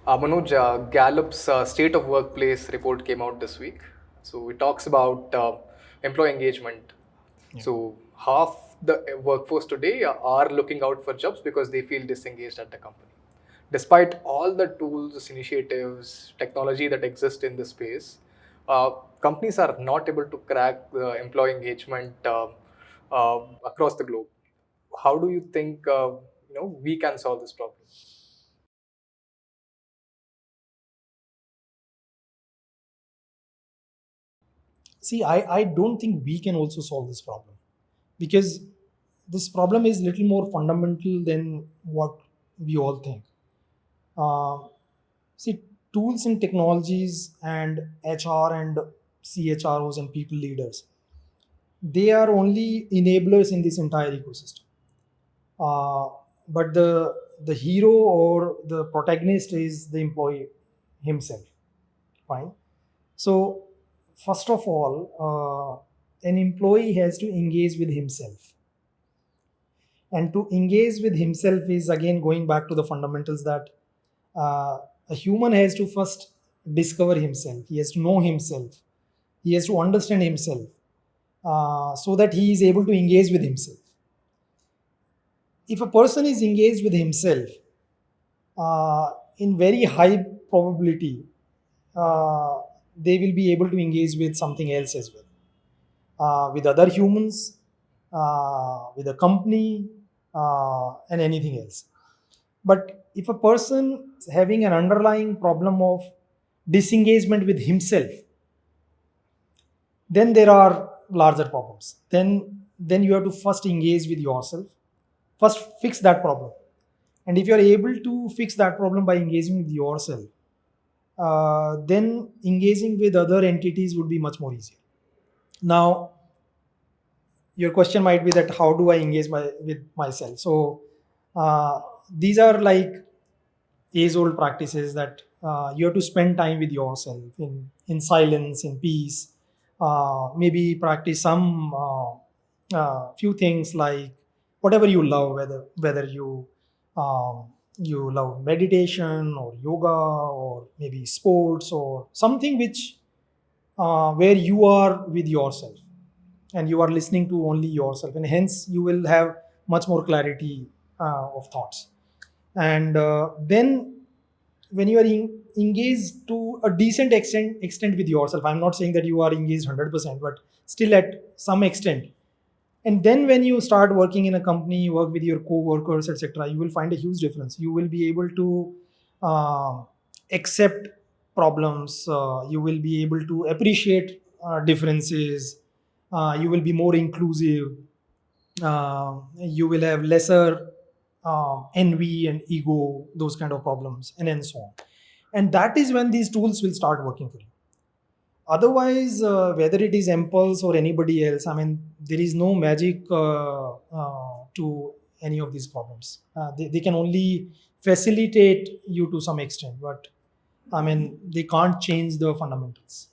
Manoj, Gallup's State of Workplace report came out this week. So it talks about employee engagement. Yeah. So half the workforce today are looking out for jobs because they feel disengaged at the company. Despite all the tools, initiatives, technology that exist in this space, uh, companies are not able to crack the employee engagement across the globe. How do you think we can solve this problem? See, I don't think we can also solve this problem, because this problem is little more fundamental than what we all think. Uh, See, tools and technologies and HR and CHROs and people leaders, they are only enablers in this entire ecosystem. Uh, but the hero or the protagonist is the employee himself. Fine. So, first of all, an employee has to engage with himself. And to engage with himself is again going back to the fundamentals that a human has to first discover himself, he has to know himself, he has to understand himself, so that he is able to engage with himself. If a person is engaged with himself, in very high probability, uh, they will be able to engage with something else as well, with other humans, with a company, and anything else. But if a person is having an underlying problem of disengagement with himself, then there are larger problems. Then you have to first engage with yourself, first fix that problem. And if you are able to fix that problem by engaging with yourself, then engaging with other entities would be much more easier. Now, your question might be that how do I engage with myself? So these are like age old practices that you have to spend time with yourself in silence, in peace. Maybe practice some few things like whatever you love, whether you love meditation or yoga or maybe sports or something which where you are with yourself and you are listening to only yourself, and hence you will have much more clarity of thoughts. And then when you are engaged to a decent extent with yourself, I'm not saying that you are engaged 100%, but still at some extent. And then when you start working in a company, you work with your co-workers, etc., you will find a huge difference. You will be able to uh, accept problems, you will be able to appreciate differences, you will be more inclusive, you will have lesser envy and ego, those kind of problems, and then so on. And that is when these tools will start working for you. Otherwise, whether it is impulse or anybody else, I mean, there is no magic to any of these problems. They can only facilitate you to some extent, but I mean, they can't change the fundamentals.